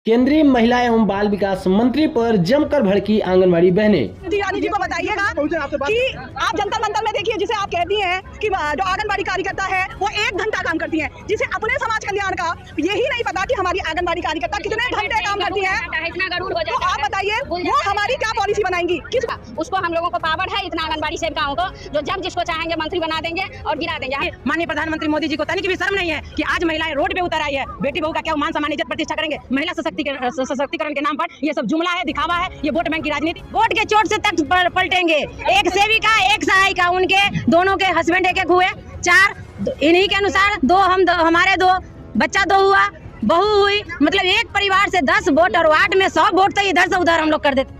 केंद्रीय महिला एवं बाल विकास मंत्री पर जमकर भड़की आंगनवाड़ी बहनें। रानी जी को बताइएगा कि आप जंतर मंतर में देखिए, जिसे आप कहती हैं कि जो आंगनवाड़ी कार्यकर्ता है वो 1 घंटा काम करती हैं, जिसे अपने समाज कल्याण का यही नहीं पता कि हमारी आंगनवाड़ी कार्यकर्ता कितने घंटे काम करती हैं। तो आप बताइए वो हमारी क्या पॉलिसी बनाएंगी, किस उसको हम लोगों को पावर है इतना आंगनवाड़ी सेविकाओं को, जो जब जिसको चाहेंगे मंत्री बना देंगे और गिरा देंगे। माननीय प्रधानमंत्री मोदी जी को तनिक भी शर्म नहीं है कि आज महिलाएं रोड पे उतर आई है। बेटी बहू का क्या मान सम्मान इज्जत प्रतिष्ठा करेंगे? महिला सशक्तिकरण के नाम पर ये सब जुमला है, दिखावा है, ये वोट बैंक की राजनीति। वोट के चोट से तक पलटेंगे। एक सेविका, एक सहायिका, उनके दोनों के हस्बैंड एक हुए, 4 इन्हीं के अनुसार 2 हमारे 2 बच्चा 2 हुआ, बहू हुई, मतलब एक परिवार से 10 वोट और वार्ड में 100 वोट तो इधर से उधर हम लोग कर देते।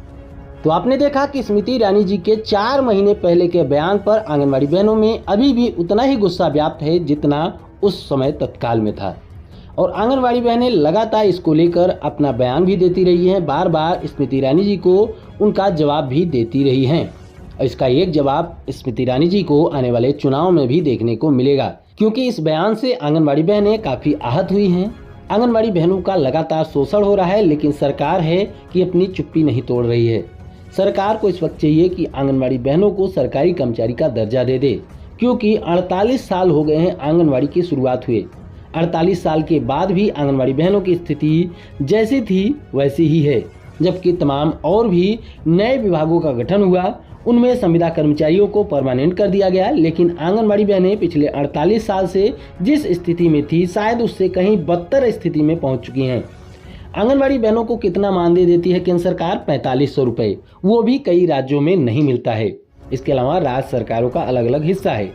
तो आपने देखा कि स्मृति ईरानी जी के 4 महीने पहले के बयान पर आंगनवाड़ी बहनों में अभी भी उतना ही गुस्सा व्याप्त है जितना उस समय तत्काल में था, और आंगनवाड़ी बहनें लगातार इसको लेकर अपना बयान भी देती रही हैं, बार बार स्मृति ईरानी जी को उनका जवाब भी देती रही हैं। और इसका एक जवाब स्मृति ईरानी जी को आने वाले चुनाव में भी देखने को मिलेगा, क्योंकि इस बयान से आंगनवाड़ी बहनें काफी आहत हुई हैं। आंगनवाड़ी बहनों का लगातार शोषण हो रहा है, लेकिन सरकार है कि अपनी चुप्पी नहीं तोड़ रही है। सरकार को इस वक्त चाहिए कि आंगनवाड़ी बहनों को सरकारी कर्मचारी का दर्जा दे दे, क्योंकि 48 साल हो गए हैं आंगनवाड़ी की शुरुआत हुए। 48 साल के बाद भी आंगनवाड़ी बहनों की स्थिति जैसी थी वैसी ही है, जबकि तमाम और भी नए विभागों का गठन हुआ, उनमें संविदा कर्मचारियों को परमानेंट कर दिया गया, लेकिन आंगनवाड़ी बहनें पिछले 48 साल से जिस स्थिति में थी शायद उससे कहीं बदतर स्थिति में पहुंच चुकी हैं। आंगनवाड़ी बहनों को कितना मानदेय देती है केंद्र सरकार? 4500 रुपये, वो भी कई राज्यों में नहीं मिलता है। इसके अलावा राज्य सरकारों का अलग अलग हिस्सा है।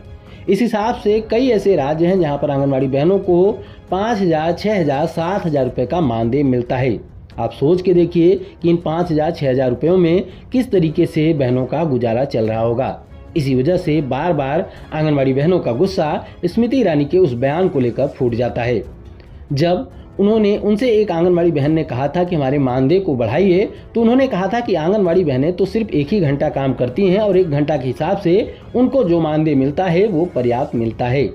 इस हिसाब से कई ऐसे राज्य हैं जहां पर आंगनवाड़ी बहनों को 5000, 6000, 7000 रुपये का मानदेय मिलता है। आप सोच के देखिए कि इन 5000, 6000 रुपयों में किस तरीके से बहनों का गुजारा चल रहा होगा। इसी वजह से बार बार आंगनवाड़ी बहनों का गुस्सा स्मृति ईरानी के उस बयान को लेकर फूट जाता है। जब उनसे एक आंगनवाड़ी बहन ने कहा था कि हमारे मानदेय को बढ़ाइए, तो उन्होंने कहा था कि आंगनवाड़ी बहनें तो सिर्फ 1 ही घंटा काम करती हैं और 1 घंटा के हिसाब से उनको जो मानदेय मिलता है वो पर्याप्त मिलता है।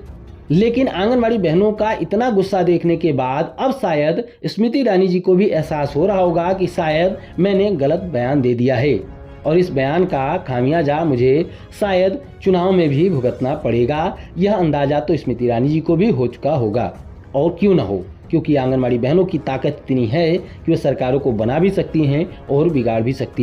लेकिन आंगनवाड़ी बहनों का इतना गुस्सा देखने के बाद अब शायद स्मृति ईरानी जी को भी एहसास हो रहा होगा कि शायद मैंने गलत बयान दे दिया है, और इस बयान का खामियाजा मुझे शायद चुनाव में भी भुगतना पड़ेगा। यह अंदाजा तो स्मृति ईरानी जी को भी हो चुका होगा, और क्यों ना हो, क्योंकि आंगनवाड़ी बहनों की ताकत इतनी है कि वे सरकारों को बना भी सकती हैं और बिगाड़ भी सकती हैं।